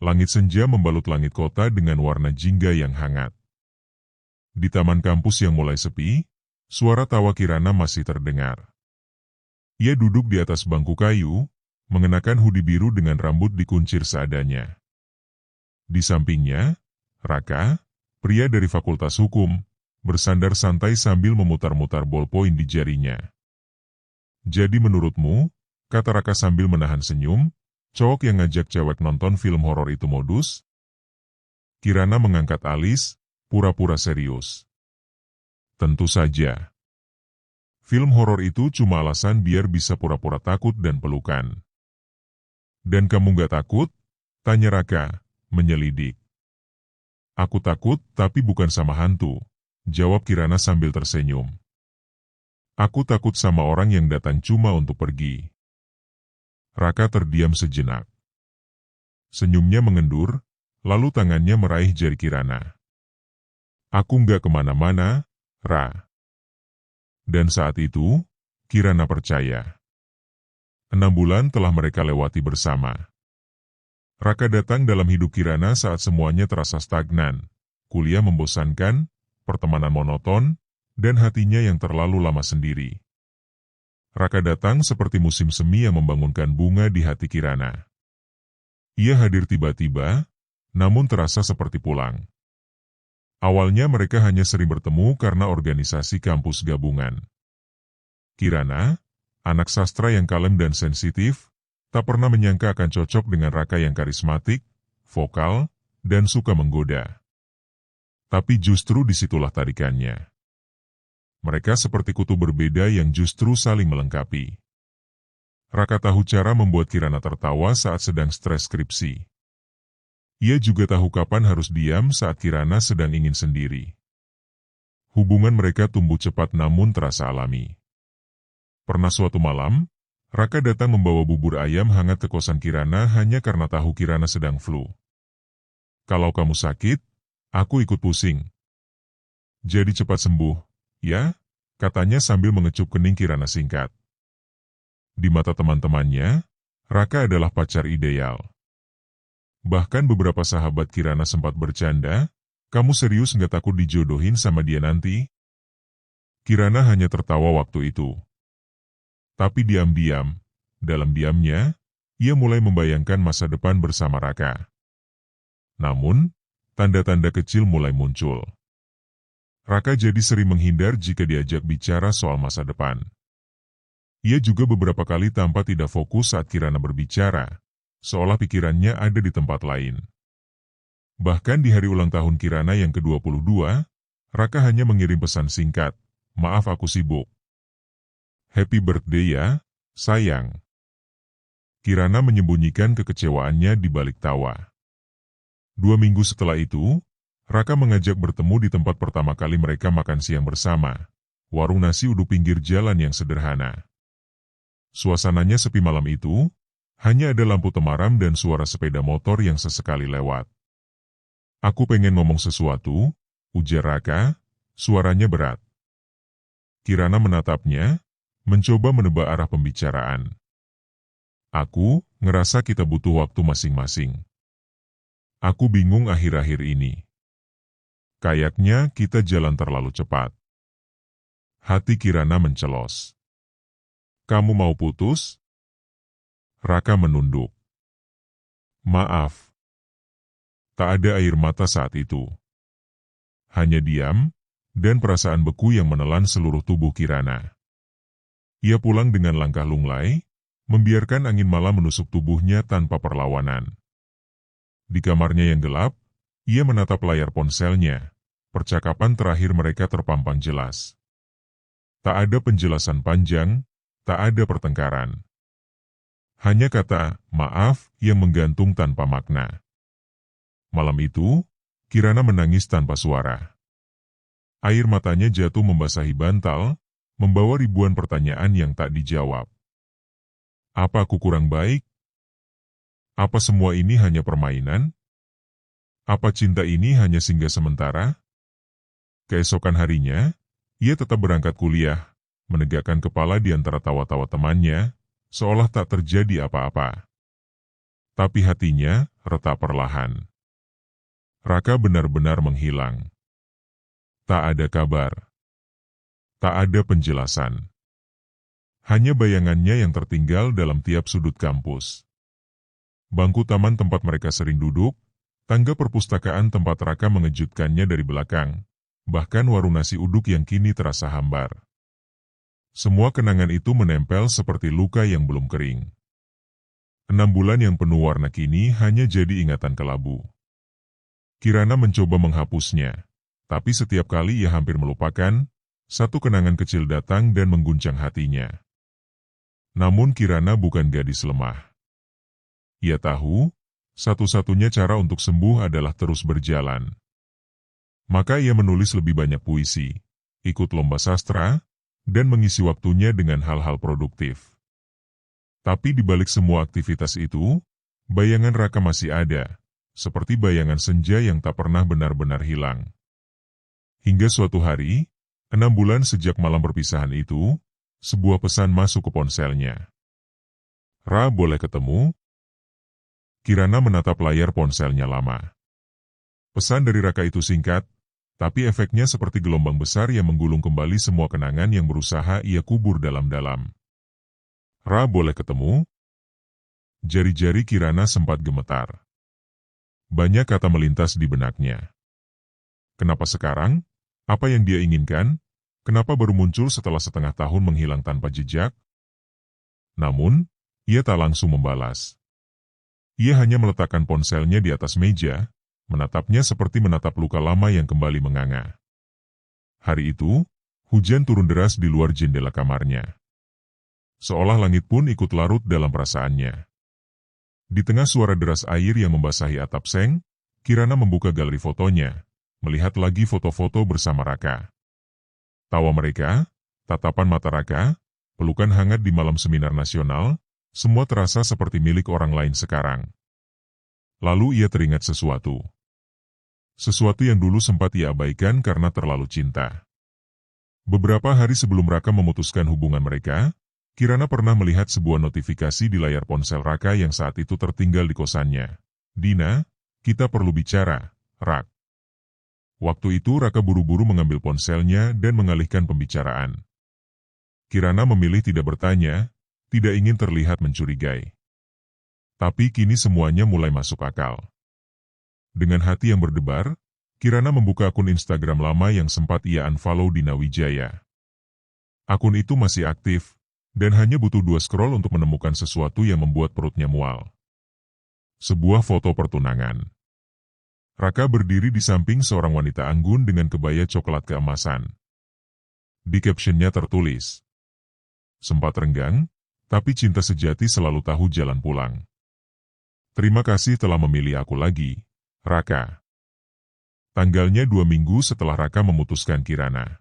Langit senja membalut langit kota dengan warna jingga yang hangat. Di taman kampus yang mulai sepi, suara tawa Kirana masih terdengar. Ia duduk di atas bangku kayu, mengenakan hoodie biru dengan rambut dikuncir seadanya. Di sampingnya, Raka, pria dari Fakultas Hukum, bersandar santai sambil memutar-mutar ballpoint di jarinya. "Jadi menurutmu," kata Raka sambil menahan senyum, "cowok yang ngajak cewek nonton film horor itu modus?" Kirana mengangkat alis, pura-pura serius. "Tentu saja. Film horor itu cuma alasan biar bisa pura-pura takut dan pelukan." "Dan kamu gak takut?" tanya Raka, menyelidik. "Aku takut, tapi bukan sama hantu," jawab Kirana sambil tersenyum. "Aku takut sama orang yang datang cuma untuk pergi." Raka terdiam sejenak. Senyumnya mengendur, lalu tangannya meraih jari Kirana. "Aku nggak kemana-mana, Ra." Dan saat itu, Kirana percaya. 6 bulan telah mereka lewati bersama. Raka datang dalam hidup Kirana saat semuanya terasa stagnan, kuliah membosankan, pertemanan monoton, dan hatinya yang terlalu lama sendiri. Raka datang seperti musim semi yang membangunkan bunga di hati Kirana. Ia hadir tiba-tiba, namun terasa seperti pulang. Awalnya mereka hanya sering bertemu karena organisasi kampus gabungan. Kirana, anak sastra yang kalem dan sensitif, tak pernah menyangka akan cocok dengan Raka yang karismatik, vokal, dan suka menggoda. Tapi justru disitulah tarikannya. Mereka seperti kutub berbeda yang justru saling melengkapi. Raka tahu cara membuat Kirana tertawa saat sedang stres skripsi. Ia juga tahu kapan harus diam saat Kirana sedang ingin sendiri. Hubungan mereka tumbuh cepat namun terasa alami. Pernah suatu malam, Raka datang membawa bubur ayam hangat ke kosan Kirana hanya karena tahu Kirana sedang flu. "Kalau kamu sakit, aku ikut pusing. Jadi cepat sembuh, ya?" katanya sambil mengecup kening Kirana singkat. Di mata teman-temannya, Raka adalah pacar ideal. Bahkan beberapa sahabat Kirana sempat bercanda, "Kamu serius nggak takut dijodohin sama dia nanti?" Kirana hanya tertawa waktu itu. Tapi diam-diam, dalam diamnya, ia mulai membayangkan masa depan bersama Raka. Namun, tanda-tanda kecil mulai muncul. Raka jadi sering menghindar jika diajak bicara soal masa depan. Ia juga beberapa kali tampak tidak fokus saat Kirana berbicara, seolah pikirannya ada di tempat lain. Bahkan di hari ulang tahun Kirana yang ke-22, Raka hanya mengirim pesan singkat, "Maaf aku sibuk. Happy birthday ya, sayang." Kirana menyembunyikan kekecewaannya di balik tawa. 2 minggu setelah itu, Raka mengajak bertemu di tempat pertama kali mereka makan siang bersama, warung nasi uduk pinggir jalan yang sederhana. Suasananya sepi malam itu, hanya ada lampu temaram dan suara sepeda motor yang sesekali lewat. "Aku pengen ngomong sesuatu," ujar Raka, suaranya berat. Kirana menatapnya, mencoba menebak arah pembicaraan. "Aku ngerasa kita butuh waktu masing-masing. Aku bingung akhir-akhir ini. Kayaknya kita jalan terlalu cepat." Hati Kirana mencelos. "Kamu mau putus?" Raka menunduk. "Maaf." Tak ada air mata saat itu. Hanya diam, dan perasaan beku yang menelan seluruh tubuh Kirana. Ia pulang dengan langkah lunglai, membiarkan angin malam menusuk tubuhnya tanpa perlawanan. Di kamarnya yang gelap, ia menatap layar ponselnya. Percakapan terakhir mereka terpampang jelas. Tak ada penjelasan panjang, tak ada pertengkaran. Hanya kata "maaf" yang menggantung tanpa makna. Malam itu, Kirana menangis tanpa suara. Air matanya jatuh membasahi bantal, membawa ribuan pertanyaan yang tak dijawab. Apa aku kurang baik? Apa semua ini hanya permainan? Apa cinta ini hanya singgah sementara? Keesokan harinya, ia tetap berangkat kuliah, menegakkan kepala di antara tawa-tawa temannya, seolah tak terjadi apa-apa. Tapi hatinya retak perlahan. Raka benar-benar menghilang. Tak ada kabar. Tak ada penjelasan. Hanya bayangannya yang tertinggal dalam tiap sudut kampus. Bangku taman tempat mereka sering duduk, tangga perpustakaan tempat Raka mengejutkannya dari belakang, bahkan warung nasi uduk yang kini terasa hambar. Semua kenangan itu menempel seperti luka yang belum kering. 6 bulan yang penuh warna kini hanya jadi ingatan kelabu. Kirana mencoba menghapusnya, tapi setiap kali ia hampir melupakan, satu kenangan kecil datang dan mengguncang hatinya. Namun Kirana bukan gadis lemah. Ia tahu, satu-satunya cara untuk sembuh adalah terus berjalan. Maka ia menulis lebih banyak puisi, ikut lomba sastra, dan mengisi waktunya dengan hal-hal produktif. Tapi di balik semua aktivitas itu, bayangan Raka masih ada, seperti bayangan senja yang tak pernah benar-benar hilang. Hingga suatu hari, 6 bulan sejak malam perpisahan itu, sebuah pesan masuk ke ponselnya. "Ra, boleh ketemu?" Kirana menatap layar ponselnya lama. Pesan dari Raka itu singkat, tapi efeknya seperti gelombang besar yang menggulung kembali semua kenangan yang berusaha ia kubur dalam-dalam. "Ra, boleh ketemu?" Jari-jari Kirana sempat gemetar. Banyak kata melintas di benaknya. Kenapa sekarang? Apa yang dia inginkan? Kenapa baru muncul setelah setengah tahun menghilang tanpa jejak? Namun, ia tak langsung membalas. Ia hanya meletakkan ponselnya di atas meja, menatapnya seperti menatap luka lama yang kembali menganga. Hari itu, hujan turun deras di luar jendela kamarnya. Seolah langit pun ikut larut dalam perasaannya. Di tengah suara deras air yang membasahi atap seng, Kirana membuka galeri fotonya, melihat lagi foto-foto bersama Raka. Tawa mereka, tatapan mata Raka, pelukan hangat di malam seminar nasional, semua terasa seperti milik orang lain sekarang. Lalu ia teringat sesuatu. Sesuatu yang dulu sempat ia abaikan karena terlalu cinta. Beberapa hari sebelum Raka memutuskan hubungan mereka, Kirana pernah melihat sebuah notifikasi di layar ponsel Raka yang saat itu tertinggal di kosannya. "Dina, kita perlu bicara, Rak." Waktu itu Raka buru-buru mengambil ponselnya dan mengalihkan pembicaraan. Kirana memilih tidak bertanya, tidak ingin terlihat mencurigai. Tapi kini semuanya mulai masuk akal. Dengan hati yang berdebar, Kirana membuka akun Instagram lama yang sempat ia unfollow di Nawijaya. Akun itu masih aktif, dan hanya butuh 2 scroll untuk menemukan sesuatu yang membuat perutnya mual. Sebuah foto pertunangan. Raka berdiri di samping seorang wanita anggun dengan kebaya coklat keemasan. Di captionnya tertulis, "Sempat renggang, tapi cinta sejati selalu tahu jalan pulang. Terima kasih telah memilih aku lagi, Raka." Tanggalnya 2 minggu setelah Raka memutuskan Kirana.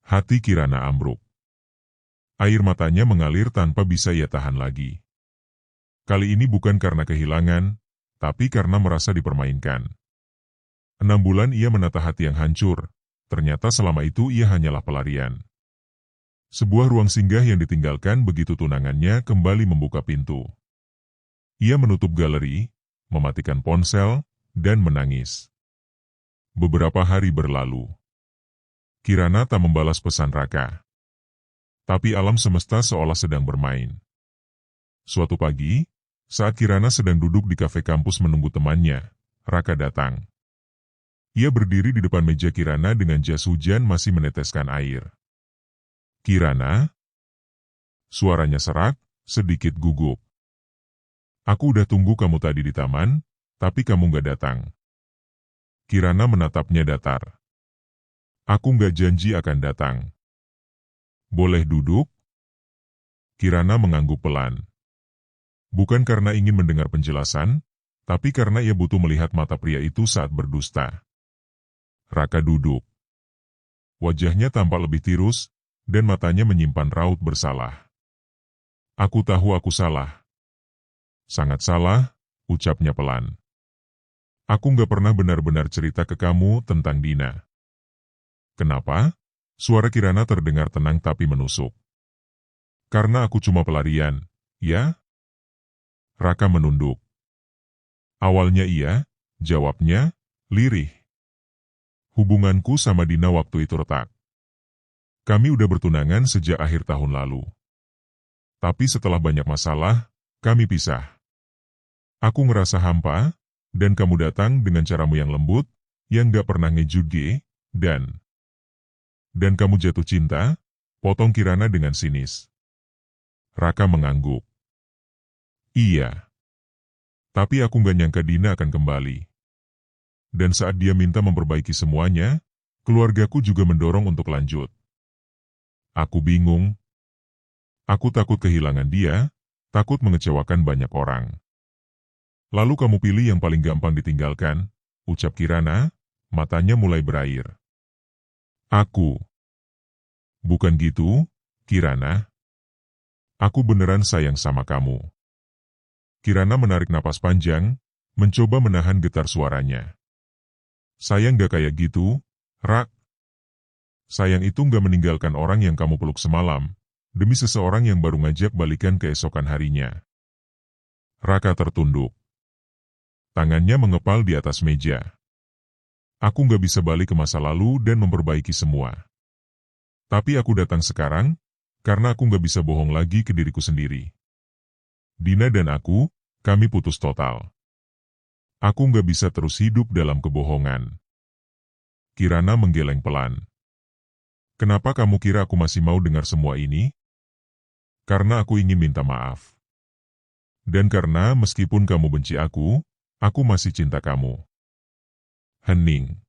Hati Kirana ambruk. Air matanya mengalir tanpa bisa ia tahan lagi. Kali ini bukan karena kehilangan, tapi karena merasa dipermainkan. 6 bulan ia menata hati yang hancur, ternyata selama itu ia hanyalah pelarian. Sebuah ruang singgah yang ditinggalkan begitu tunangannya kembali membuka pintu. Ia menutup galeri, mematikan ponsel, dan menangis. Beberapa hari berlalu. Kirana tak membalas pesan Raka. Tapi alam semesta seolah sedang bermain. Suatu pagi, saat Kirana sedang duduk di kafe kampus menunggu temannya, Raka datang. Ia berdiri di depan meja Kirana dengan jas hujan masih meneteskan air. "Kirana?" Suaranya serak, sedikit gugup. "Aku udah tunggu kamu tadi di taman, tapi kamu gak datang." Kirana menatapnya datar. "Aku gak janji akan datang." "Boleh duduk?" Kirana mengangguk pelan. Bukan karena ingin mendengar penjelasan, tapi karena ia butuh melihat mata pria itu saat berdusta. Raka duduk. Wajahnya tampak lebih tirus, dan matanya menyimpan raut bersalah. "Aku tahu aku salah." "Sangat salah," ucapnya pelan. "Aku gak pernah benar-benar cerita ke kamu tentang Dina." "Kenapa?" Suara Kirana terdengar tenang tapi menusuk. "Karena aku cuma pelarian, ya?" Raka menunduk. Awalnya iya, jawabnya, lirih. Hubunganku sama Dina waktu itu retak. Kami udah bertunangan sejak akhir tahun lalu. Tapi setelah banyak masalah, kami pisah. Aku ngerasa hampa, dan kamu datang dengan caramu yang lembut, yang gak pernah ngejuge, dan kamu jatuh cinta, potong Kirana dengan sinis. Raka mengangguk. Iya. Tapi aku gak nyangka Dina akan kembali. Dan saat dia minta memperbaiki semuanya, keluargaku juga mendorong untuk lanjut. Aku bingung. Aku takut kehilangan dia, takut mengecewakan banyak orang. Lalu kamu pilih yang paling gampang ditinggalkan, ucap Kirana, matanya mulai berair. Aku. Bukan gitu, Kirana. Aku beneran sayang sama kamu. Kirana menarik napas panjang, mencoba menahan getar suaranya. Sayang gak kayak gitu, Rak. Sayang itu gak meninggalkan orang yang kamu peluk semalam, demi seseorang yang baru ngajak balikan keesokan harinya. Raka tertunduk. Tangannya mengepal di atas meja. Aku gak bisa balik ke masa lalu dan memperbaiki semua. Tapi aku datang sekarang, karena aku gak bisa bohong lagi ke diriku sendiri. Dina dan aku, kami putus total. Aku gak bisa terus hidup dalam kebohongan. Kirana menggeleng pelan. Kenapa kamu kira aku masih mau dengar semua ini? Karena aku ingin minta maaf. Dan karena meskipun kamu benci aku masih cinta kamu. Hening.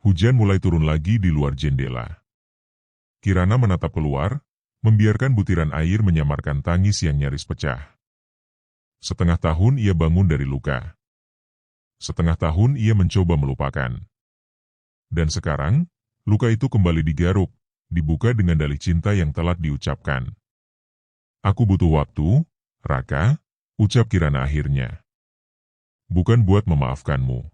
Hujan mulai turun lagi di luar jendela. Kirana menatap keluar, membiarkan butiran air menyamarkan tangis yang nyaris pecah. Setengah tahun ia bangun dari luka. Setengah tahun ia mencoba melupakan. Dan sekarang, luka itu kembali digaruk, dibuka dengan dalih cinta yang telat diucapkan. Aku butuh waktu, Raka, ucap Kirana akhirnya. Bukan buat memaafkanmu.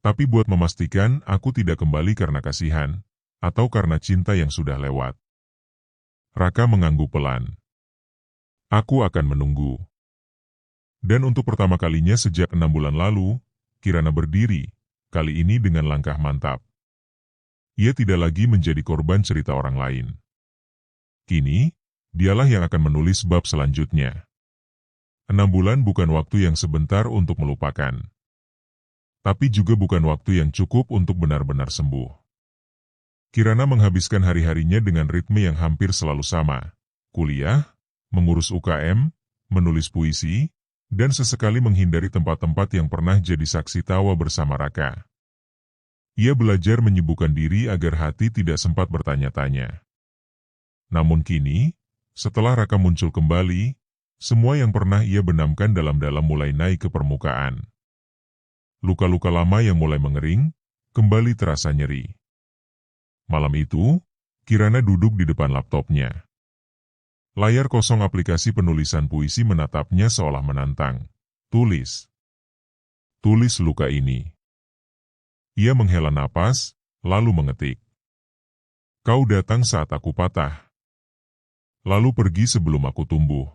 Tapi buat memastikan aku tidak kembali karena kasihan, atau karena cinta yang sudah lewat. Raka mengangguk pelan. Aku akan menunggu. Dan untuk pertama kalinya sejak 6 bulan lalu, Kirana berdiri, kali ini dengan langkah mantap. Ia tidak lagi menjadi korban cerita orang lain. Kini, dialah yang akan menulis bab selanjutnya. 6 bulan bukan waktu yang sebentar untuk melupakan. Tapi juga bukan waktu yang cukup untuk benar-benar sembuh. Kirana menghabiskan hari-harinya dengan ritme yang hampir selalu sama. Kuliah, mengurus UKM, menulis puisi, dan sesekali menghindari tempat-tempat yang pernah jadi saksi tawa bersama Raka. Ia belajar menyibukkan diri agar hati tidak sempat bertanya-tanya. Namun kini, setelah Raka muncul kembali, semua yang pernah ia benamkan dalam-dalam mulai naik ke permukaan. Luka-luka lama yang mulai mengering, kembali terasa nyeri. Malam itu, Kirana duduk di depan laptopnya. Layar kosong aplikasi penulisan puisi menatapnya seolah menantang. Tulis. Tulis luka ini. Ia menghela napas, lalu mengetik. Kau datang saat aku patah. Lalu pergi sebelum aku tumbuh.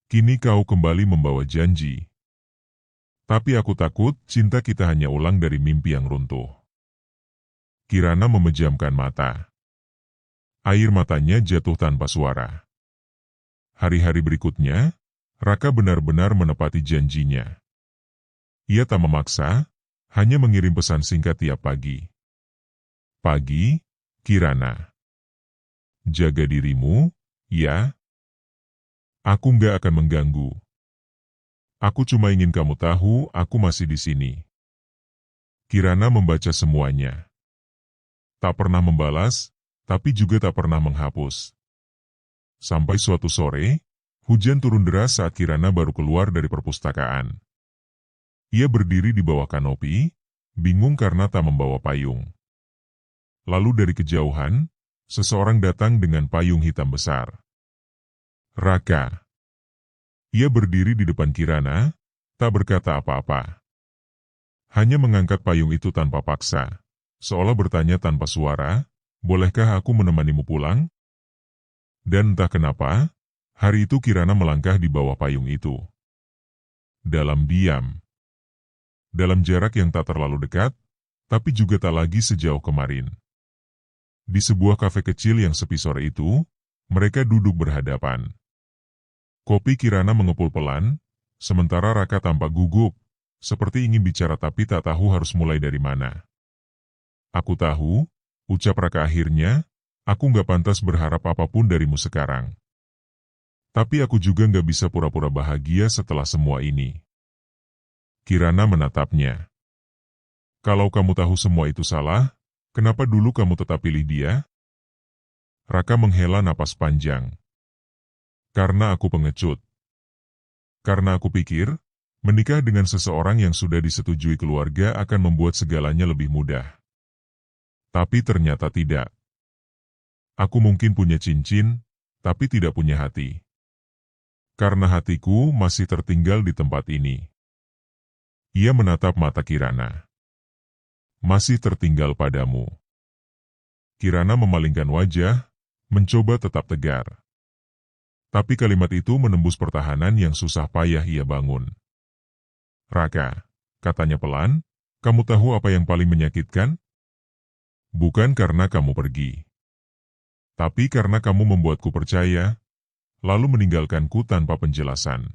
Kini kau kembali membawa janji. Tapi aku takut cinta kita hanya ulang dari mimpi yang runtuh. Kirana memejamkan mata. Air matanya jatuh tanpa suara. Hari-hari berikutnya, Raka benar-benar menepati janjinya. Ia tak memaksa, hanya mengirim pesan singkat tiap pagi. Pagi, Kirana. Jaga dirimu, ya. Aku nggak akan mengganggu. Aku cuma ingin kamu tahu aku masih di sini. Kirana membaca semuanya. Tak pernah membalas, tapi juga tak pernah menghapus. Sampai suatu sore, hujan turun deras saat Kirana baru keluar dari perpustakaan. Ia berdiri di bawah kanopi, bingung karena tak membawa payung. Lalu dari kejauhan, seseorang datang dengan payung hitam besar. Raka. Ia berdiri di depan Kirana, tak berkata apa-apa. Hanya mengangkat payung itu tanpa paksa, seolah bertanya tanpa suara, bolehkah aku menemanimu pulang? Dan entah kenapa, hari itu Kirana melangkah di bawah payung itu. Dalam diam. Dalam jarak yang tak terlalu dekat, tapi juga tak lagi sejauh kemarin. Di sebuah kafe kecil yang sepi sore itu, mereka duduk berhadapan. Kopi Kirana mengepul pelan, sementara Raka tampak gugup, seperti ingin bicara tapi tak tahu harus mulai dari mana. Aku tahu, ucap Raka akhirnya, aku nggak pantas berharap apapun darimu sekarang. Tapi aku juga nggak bisa pura-pura bahagia setelah semua ini. Kirana menatapnya. Kalau kamu tahu semua itu salah, kenapa dulu kamu tetap pilih dia? Raka menghela napas panjang. Karena aku pengecut. Karena aku pikir, menikah dengan seseorang yang sudah disetujui keluarga akan membuat segalanya lebih mudah. Tapi ternyata tidak. Aku mungkin punya cincin, tapi tidak punya hati. Karena hatiku masih tertinggal di tempat ini. Ia menatap mata Kirana. Masih tertinggal padamu. Kirana memalingkan wajah, mencoba tetap tegar. Tapi kalimat itu menembus pertahanan yang susah payah ia bangun. Raka, katanya pelan, kamu tahu apa yang paling menyakitkan? Bukan karena kamu pergi. Tapi karena kamu membuatku percaya, lalu meninggalkanku tanpa penjelasan.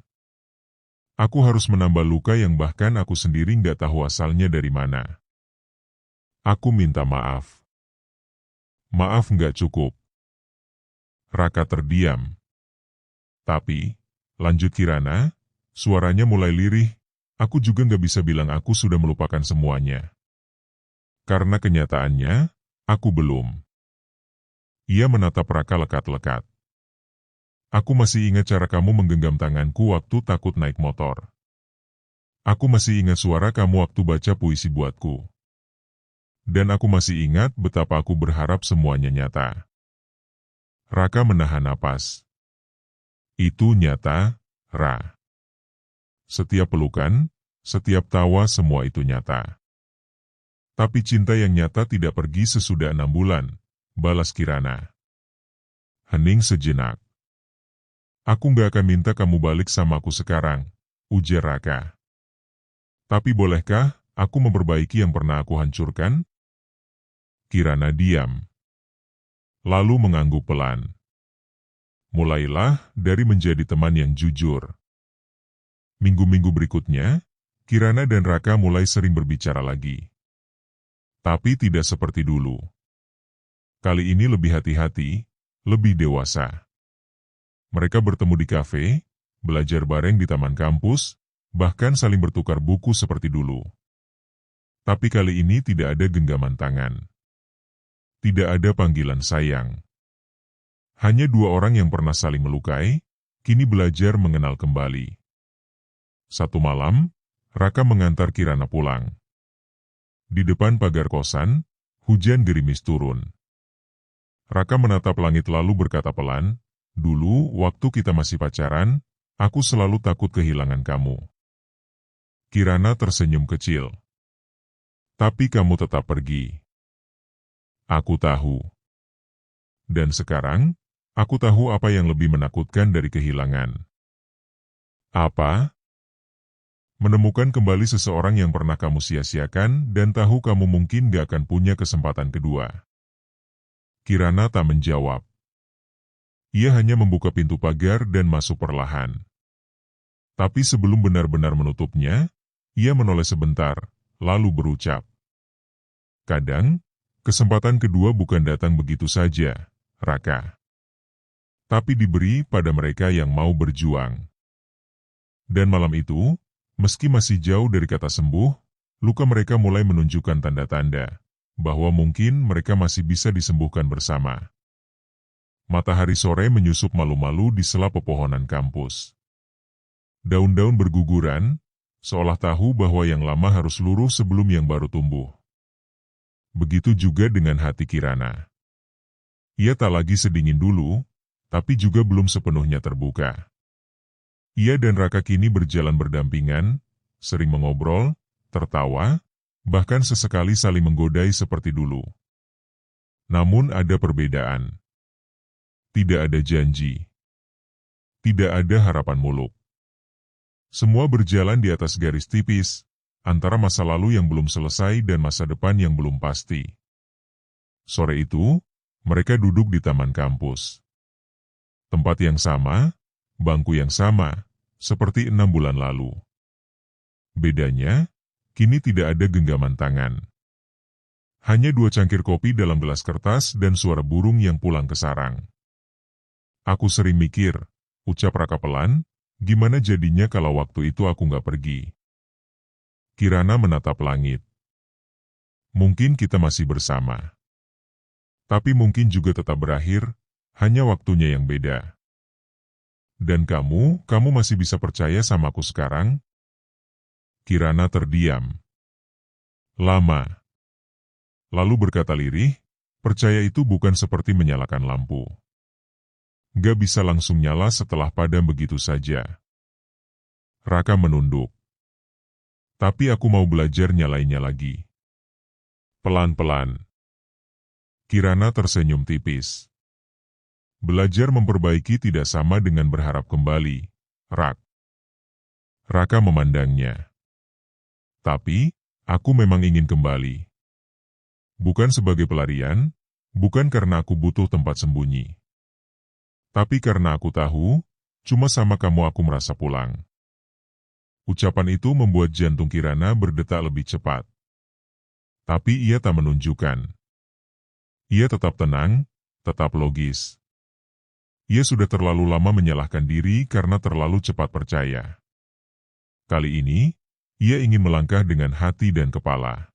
Aku harus menambah luka yang bahkan aku sendiri nggak tahu asalnya dari mana. Aku minta maaf. Maaf nggak cukup. Raka terdiam. Tapi, lanjut Kirana, suaranya mulai lirih, aku juga nggak bisa bilang aku sudah melupakan semuanya. Karena kenyataannya, aku belum. Ia menatap Raka lekat-lekat. Aku masih ingat cara kamu menggenggam tanganku waktu takut naik motor. Aku masih ingat suara kamu waktu baca puisi buatku. Dan aku masih ingat betapa aku berharap semuanya nyata. Raka menahan napas. Itu nyata, Ra. Setiap pelukan, setiap tawa semua itu nyata. Tapi cinta yang nyata tidak pergi sesudah 6 bulan, balas Kirana. Hening sejenak. Aku nggak akan minta kamu balik sama aku sekarang, ujar Raka. Tapi bolehkah aku memperbaiki yang pernah aku hancurkan? Kirana diam. Lalu mengangguk pelan. Mulailah dari menjadi teman yang jujur. Minggu-minggu berikutnya, Kirana dan Raka mulai sering berbicara lagi. Tapi tidak seperti dulu. Kali ini lebih hati-hati, lebih dewasa. Mereka bertemu di kafe, belajar bareng di taman kampus, bahkan saling bertukar buku seperti dulu. Tapi kali ini tidak ada genggaman tangan. Tidak ada panggilan sayang. Hanya dua orang yang pernah saling melukai, kini belajar mengenal kembali. Satu malam, Raka mengantar Kirana pulang. Di depan pagar kosan, hujan gerimis turun. Raka menatap langit lalu berkata pelan, dulu, waktu kita masih pacaran, aku selalu takut kehilangan kamu. Kirana tersenyum kecil. Tapi kamu tetap pergi. Aku tahu. Dan sekarang, aku tahu apa yang lebih menakutkan dari kehilangan. Apa? Menemukan kembali seseorang yang pernah kamu sia-siakan dan tahu kamu mungkin gak akan punya kesempatan kedua. Kirana tak menjawab. Ia hanya membuka pintu pagar dan masuk perlahan. Tapi sebelum benar-benar menutupnya, ia menoleh sebentar, lalu berucap. Kadang, kesempatan kedua bukan datang begitu saja, Raka. Tapi diberi pada mereka yang mau berjuang. Dan malam itu, meski masih jauh dari kata sembuh, luka mereka mulai menunjukkan tanda-tanda bahwa mungkin mereka masih bisa disembuhkan bersama. Matahari sore menyusup malu-malu di sela pepohonan kampus. Daun-daun berguguran, seolah tahu bahwa yang lama harus luruh sebelum yang baru tumbuh. Begitu juga dengan hati Kirana. Ia tak lagi sedingin dulu, tapi juga belum sepenuhnya terbuka. Ia dan Raka kini berjalan berdampingan, sering mengobrol, tertawa, bahkan sesekali saling menggodai seperti dulu. Namun ada perbedaan. Tidak ada janji. Tidak ada harapan muluk. Semua berjalan di atas garis tipis, antara masa lalu yang belum selesai dan masa depan yang belum pasti. Sore itu, mereka duduk di taman kampus. Tempat yang sama, bangku yang sama, seperti 6 bulan lalu. Bedanya, kini tidak ada genggaman tangan. Hanya 2 cangkir kopi dalam gelas kertas dan suara burung yang pulang ke sarang. Aku sering mikir, ucap Raka pelan, gimana jadinya kalau waktu itu aku nggak pergi. Kirana menatap langit. Mungkin kita masih bersama. Tapi mungkin juga tetap berakhir, hanya waktunya yang beda. Dan kamu masih bisa percaya sama aku sekarang? Kirana terdiam. Lama. Lalu berkata lirih, percaya itu bukan seperti menyalakan lampu. Gak bisa langsung nyala setelah padam begitu saja. Raka menunduk. Tapi aku mau belajar nyalainnya lagi. Pelan-pelan. Kirana tersenyum tipis. Belajar memperbaiki tidak sama dengan berharap kembali, Rak. Raka memandangnya. Tapi, aku memang ingin kembali. Bukan sebagai pelarian, bukan karena aku butuh tempat sembunyi. Tapi karena aku tahu, cuma sama kamu aku merasa pulang. Ucapan itu membuat jantung Kirana berdetak lebih cepat. Tapi ia tak menunjukkan. Ia tetap tenang, tetap logis. Ia sudah terlalu lama menyalahkan diri karena terlalu cepat percaya. Kali ini, ia ingin melangkah dengan hati dan kepala.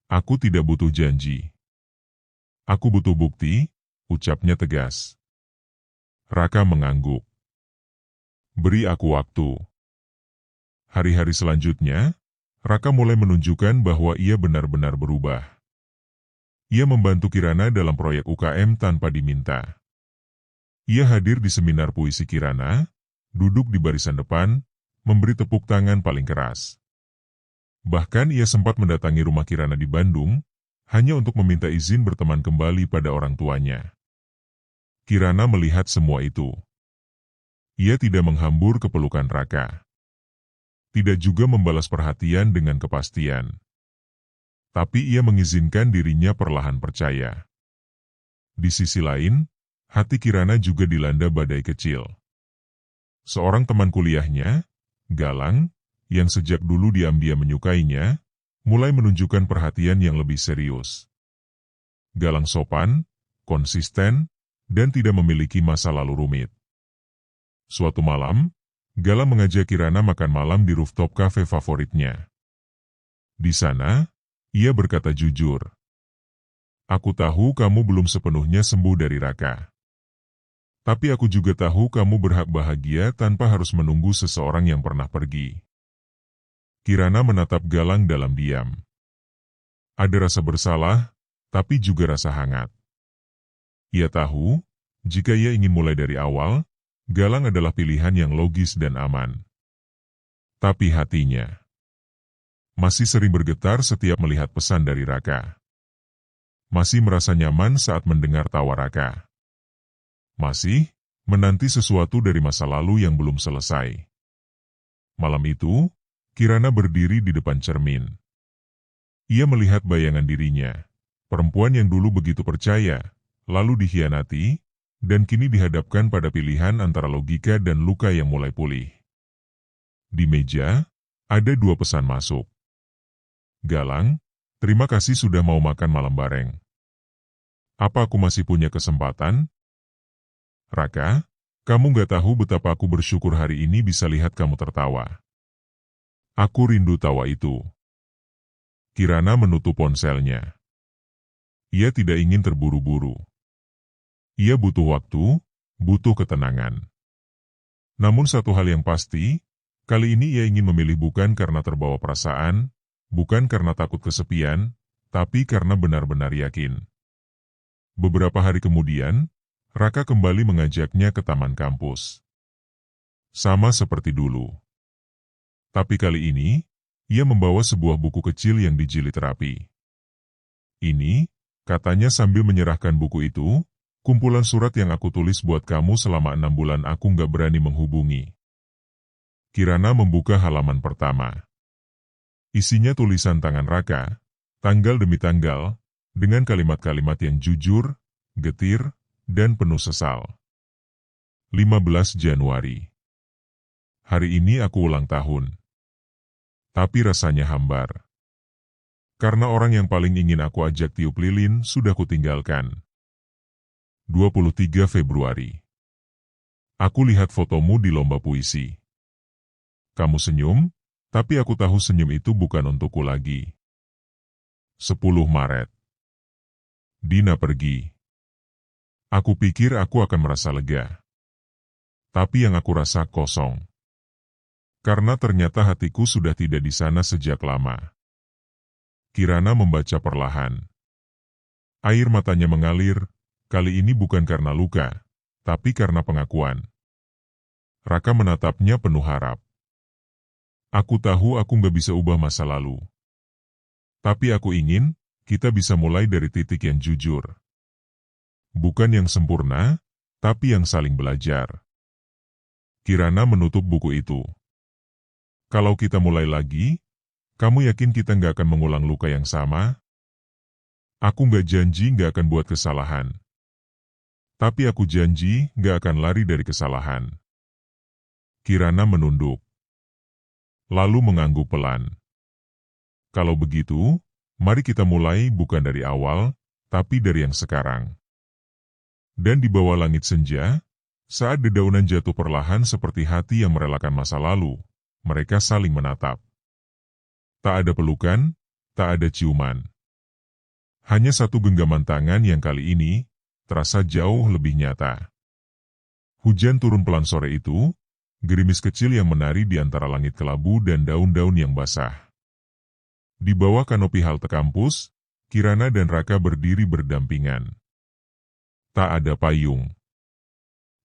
Aku tidak butuh janji. Aku butuh bukti, ucapnya tegas. Raka mengangguk. Beri aku waktu. Hari-hari selanjutnya, Raka mulai menunjukkan bahwa ia benar-benar berubah. Ia membantu Kirana dalam proyek UKM tanpa diminta. Ia hadir di seminar puisi Kirana, duduk di barisan depan, memberi tepuk tangan paling keras. Bahkan ia sempat mendatangi rumah Kirana di Bandung, hanya untuk meminta izin berteman kembali pada orang tuanya. Kirana melihat semua itu. Ia tidak menghambur ke pelukan Raka. Tidak juga membalas perhatian dengan kepastian. Tapi ia mengizinkan dirinya perlahan percaya. Di sisi lain, hati Kirana juga dilanda badai kecil. Seorang teman kuliahnya, Galang, yang sejak dulu diam-diam menyukainya, mulai menunjukkan perhatian yang lebih serius. Galang sopan, konsisten, dan tidak memiliki masa lalu rumit. Suatu malam, Galang mengajak Kirana makan malam di rooftop cafe favoritnya. Di sana, ia berkata jujur, "Aku tahu kamu belum sepenuhnya sembuh dari Raka. Tapi aku juga tahu kamu berhak bahagia tanpa harus menunggu seseorang yang pernah pergi." Kirana menatap Galang dalam diam. Ada rasa bersalah, tapi juga rasa hangat. Ia tahu, jika ia ingin mulai dari awal, Galang adalah pilihan yang logis dan aman. Tapi hatinya masih sering bergetar setiap melihat pesan dari Raka. Masih merasa nyaman saat mendengar tawa Raka. Masih menanti sesuatu dari masa lalu yang belum selesai. Malam itu, Kirana berdiri di depan cermin. Ia melihat bayangan dirinya, perempuan yang dulu begitu percaya, lalu dikhianati, dan kini dihadapkan pada pilihan antara logika dan luka yang mulai pulih. Di meja, ada 2 pesan masuk. Galang, terima kasih sudah mau makan malam bareng. Apa aku masih punya kesempatan? Raka, kamu gak tahu betapa aku bersyukur hari ini bisa lihat kamu tertawa. Aku rindu tawa itu. Kirana menutup ponselnya. Ia tidak ingin terburu-buru. Ia butuh waktu, butuh ketenangan. Namun satu hal yang pasti, kali ini ia ingin memilih bukan karena terbawa perasaan, bukan karena takut kesepian, tapi karena benar-benar yakin. Beberapa hari kemudian, Raka kembali mengajaknya ke taman kampus. Sama seperti dulu. Tapi kali ini, ia membawa sebuah buku kecil yang dijilid rapi. Ini, katanya sambil menyerahkan buku itu, kumpulan surat yang aku tulis buat kamu selama 6 bulan aku nggak berani menghubungi. Kirana membuka halaman pertama. Isinya tulisan tangan Raka, tanggal demi tanggal, dengan kalimat-kalimat yang jujur, getir, dan penuh sesal. 15 Januari. Hari ini aku ulang tahun. Tapi rasanya hambar. Karena orang yang paling ingin aku ajak tiup lilin sudah kutinggalkan. 23 Februari. Aku lihat fotomu di lomba puisi. Kamu senyum, tapi aku tahu senyum itu bukan untukku lagi. 10 Maret. Dina pergi. Aku pikir aku akan merasa lega. Tapi yang aku rasa kosong. Karena ternyata hatiku sudah tidak di sana sejak lama. Kirana membaca perlahan. Air matanya mengalir, kali ini bukan karena luka, tapi karena pengakuan. Raka menatapnya penuh harap. Aku tahu aku nggak bisa ubah masa lalu. Tapi aku ingin, kita bisa mulai dari titik yang jujur. Bukan yang sempurna, tapi yang saling belajar. Kirana menutup buku itu. Kalau kita mulai lagi, kamu yakin kita nggak akan mengulang luka yang sama? Aku nggak janji nggak akan buat kesalahan. Tapi aku janji nggak akan lari dari kesalahan. Kirana menunduk. Lalu mengangguk pelan. Kalau begitu, mari kita mulai bukan dari awal, tapi dari yang sekarang. Dan di bawah langit senja, saat dedaunan jatuh perlahan seperti hati yang merelakan masa lalu, mereka saling menatap. Tak ada pelukan, tak ada ciuman. Hanya satu genggaman tangan yang kali ini terasa jauh lebih nyata. Hujan turun pelan sore itu, gerimis kecil yang menari di antara langit kelabu dan daun-daun yang basah. Di bawah kanopi halte kampus, Kirana dan Raka berdiri berdampingan. Tak ada payung.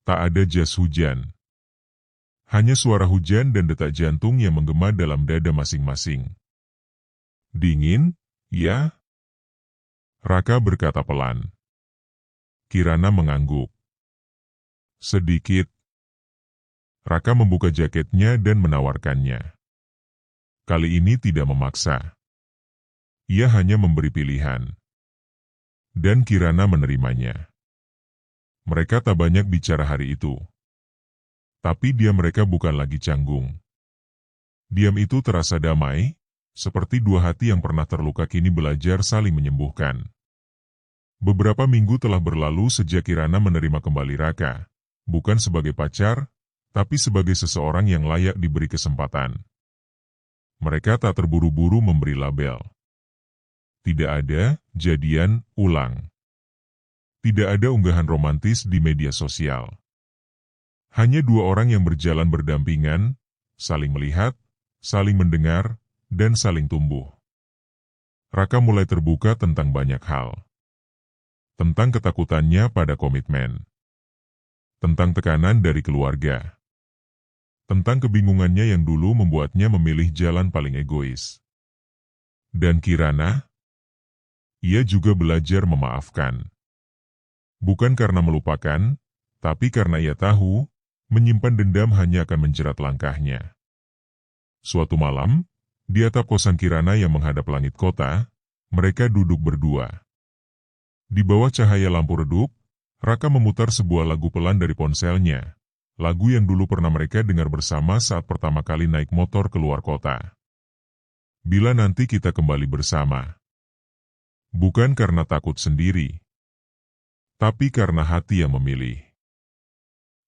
Tak ada jas hujan. Hanya suara hujan dan detak jantung yang menggema dalam dada masing-masing. Dingin, ya? Raka berkata pelan. Kirana mengangguk. Sedikit. Raka membuka jaketnya dan menawarkannya. Kali ini tidak memaksa. Ia hanya memberi pilihan. Dan Kirana menerimanya. Mereka tak banyak bicara hari itu. Tapi diam mereka bukan lagi canggung. Diam itu terasa damai, seperti dua hati yang pernah terluka kini belajar saling menyembuhkan. Beberapa minggu telah berlalu sejak Kirana menerima kembali Raka, bukan sebagai pacar, tapi sebagai seseorang yang layak diberi kesempatan. Mereka tak terburu-buru memberi label. Tidak ada jadian ulang. Tidak ada unggahan romantis di media sosial. Hanya dua orang yang berjalan berdampingan, saling melihat, saling mendengar, dan saling tumbuh. Raka mulai terbuka tentang banyak hal. Tentang ketakutannya pada komitmen. Tentang tekanan dari keluarga. Tentang kebingungannya yang dulu membuatnya memilih jalan paling egois. Dan Kirana, ia juga belajar memaafkan. Bukan karena melupakan, tapi karena ia tahu, menyimpan dendam hanya akan menjerat langkahnya. Suatu malam, di atap kosan Kirana yang menghadap langit kota, mereka duduk berdua. Di bawah cahaya lampu redup, Raka memutar sebuah lagu pelan dari ponselnya. Lagu yang dulu pernah mereka dengar bersama saat pertama kali naik motor keluar kota. Bila nanti kita kembali bersama. Bukan karena takut sendiri, tapi karena hati yang memilih.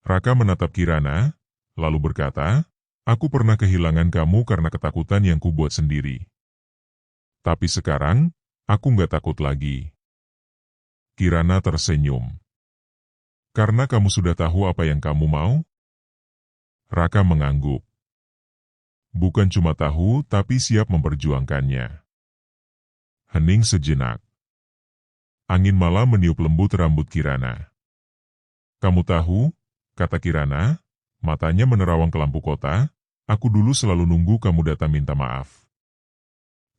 Raka menatap Kirana, lalu berkata, aku pernah kehilangan kamu karena ketakutan yang kubuat sendiri. Tapi sekarang, aku nggak takut lagi. Kirana tersenyum. Karena kamu sudah tahu apa yang kamu mau? Raka mengangguk. Bukan cuma tahu, tapi siap memperjuangkannya. Hening sejenak. Angin malam meniup lembut rambut Kirana. Kamu tahu, kata Kirana, matanya menerawang ke lampu kota, aku dulu selalu nunggu kamu datang minta maaf.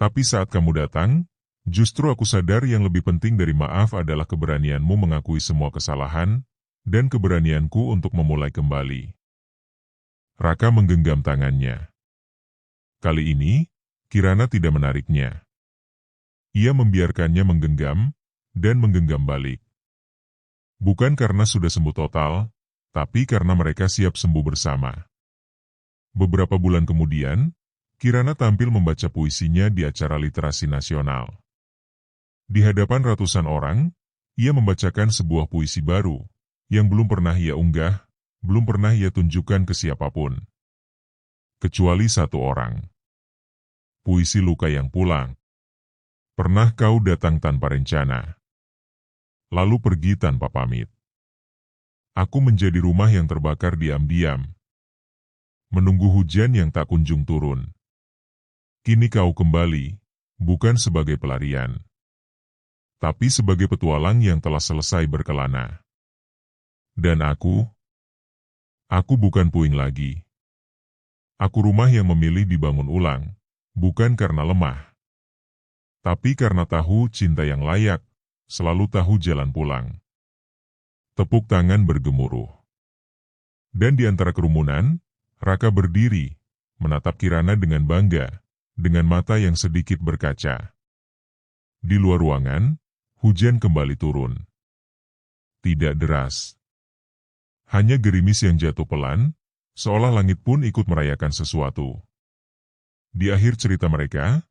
Tapi saat kamu datang, justru aku sadar yang lebih penting dari maaf adalah keberanianmu mengakui semua kesalahan, dan keberanianku untuk memulai kembali. Raka menggenggam tangannya. Kali ini, Kirana tidak menariknya. Ia membiarkannya menggenggam, dan menggenggam balik. Bukan karena sudah sembuh total, tapi karena mereka siap sembuh bersama. Beberapa bulan kemudian, Kirana tampil membaca puisinya di acara literasi nasional. Di hadapan ratusan orang, ia membacakan sebuah puisi baru, yang belum pernah ia unggah, belum pernah ia tunjukkan ke siapapun. Kecuali satu orang. Puisi luka yang pulang. Pernah kau datang tanpa rencana, lalu pergi tanpa pamit. Aku menjadi rumah yang terbakar diam-diam, menunggu hujan yang tak kunjung turun. Kini kau kembali, bukan sebagai pelarian, tapi sebagai petualang yang telah selesai berkelana. Dan aku bukan puing lagi. Aku rumah yang memilih dibangun ulang, bukan karena lemah, tapi karena tahu cinta yang layak, selalu tahu jalan pulang. Tepuk tangan bergemuruh. Dan di antara kerumunan, Raka berdiri, menatap Kirana dengan bangga, dengan mata yang sedikit berkaca. Di luar ruangan, hujan kembali turun. Tidak deras. Hanya gerimis yang jatuh pelan, seolah langit pun ikut merayakan sesuatu. Di akhir cerita mereka,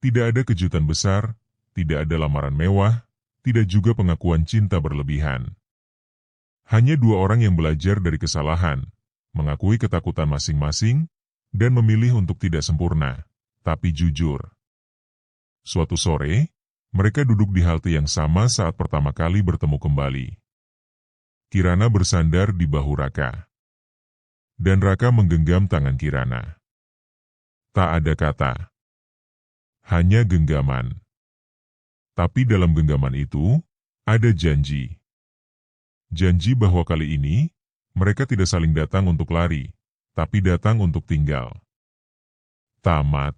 tidak ada kejutan besar, tidak ada lamaran mewah, tidak juga pengakuan cinta berlebihan. Hanya dua orang yang belajar dari kesalahan, mengakui ketakutan masing-masing, dan memilih untuk tidak sempurna, tapi jujur. Suatu sore, mereka duduk di halte yang sama saat pertama kali bertemu kembali. Kirana bersandar di bahu Raka. Dan Raka menggenggam tangan Kirana. Tak ada kata. Hanya genggaman. Tapi dalam genggaman itu, ada janji. Janji bahwa kali ini, mereka tidak saling datang untuk lari, tapi datang untuk tinggal. Tamat.